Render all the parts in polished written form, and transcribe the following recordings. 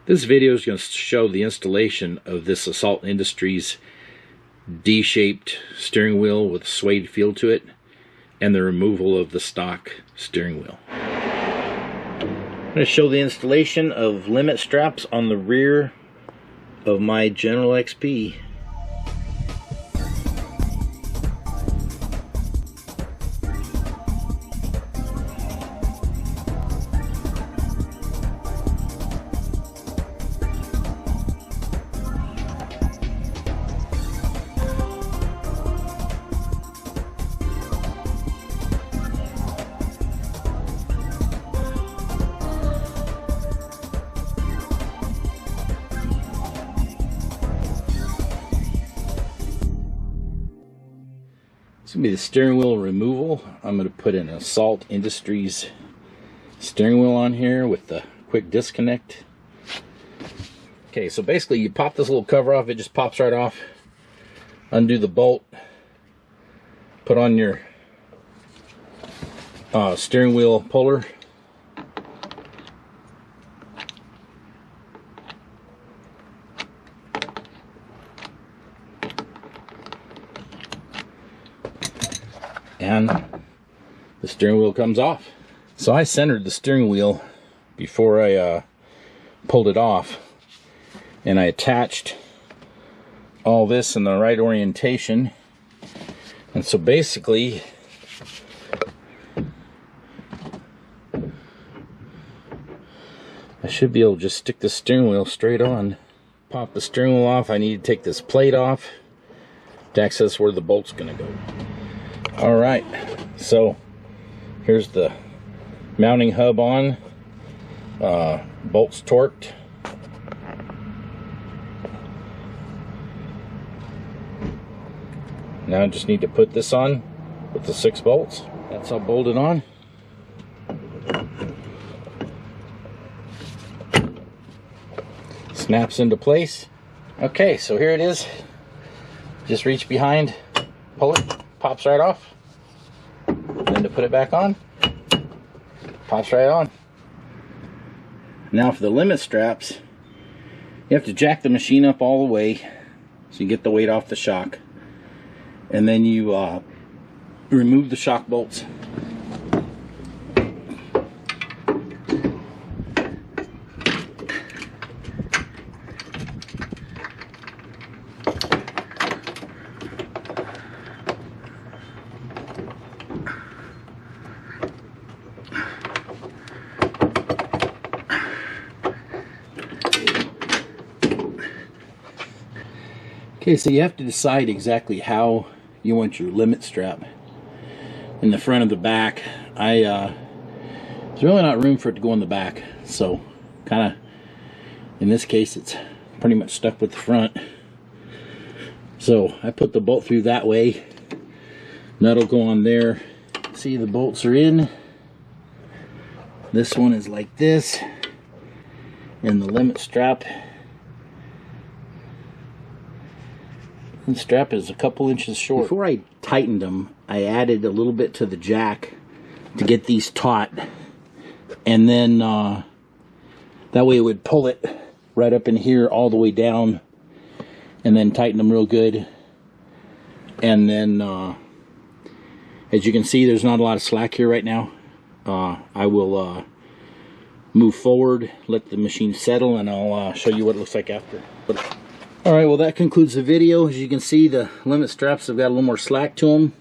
This video is going to show the installation of this Assault Industries D-shaped steering wheel with a suede feel to it, and the removal of the stock steering wheel. I'm going to show the installation of limit straps on the rear of my General XP. It's going to be the steering wheel removal. I'm going to put an Assault Industries steering wheel on here with the quick disconnect. Okay, so basically you pop this little cover off, it just pops right off. Undo the bolt, put on your steering wheel puller. And the steering wheel comes off. So I centered the steering wheel before I pulled it off, and I attached all this in the right orientation. And so basically I should be able to just stick the steering wheel straight on. Pop the steering wheel off. I need to take this plate off to access where the bolt's gonna go. Alright, so here's the mounting hub on, bolts torqued. Now I just need to put this on with the 6 bolts. That's all bolted on. Snaps into place. Okay, so here it is. Just reach behind, pull it. Pops right off, and then to put it back on, pops right on. Now for the limit straps, you have to jack the machine up all the way so you get the weight off the shock, and then you remove the shock bolts. Okay, so you have to decide exactly how you want your limit strap in the front of the back. There's really not room for it to go in the back, so kind of in this case it's pretty much stuck with the front. So I put the bolt through that way. Nut'll go on there. See, the bolts are in. This one is like this, and the limit strap. The strap is a couple inches short. Before I tightened them, I added a little bit to the jack to get these taut, and then that way it would pull it right up in here all the way down, and then tighten them real good. And then as you can see, there's not a lot of slack here right now. I will move forward, let the machine settle, and I'll show you what it looks like after. Alright, well that concludes the video. As you can see, the limit straps have got a little more slack to them.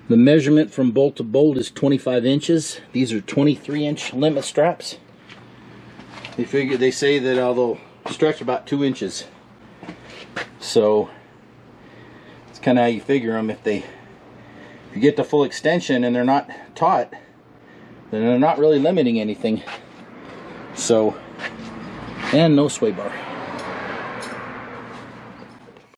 The measurement from bolt to bolt is 25 inches. These are 23-inch limit straps. They say that they'll stretch about 2 inches. So it's kind of how you figure them. If you get the full extension and they're not taut, then they're not really limiting anything. So, and no sway bar.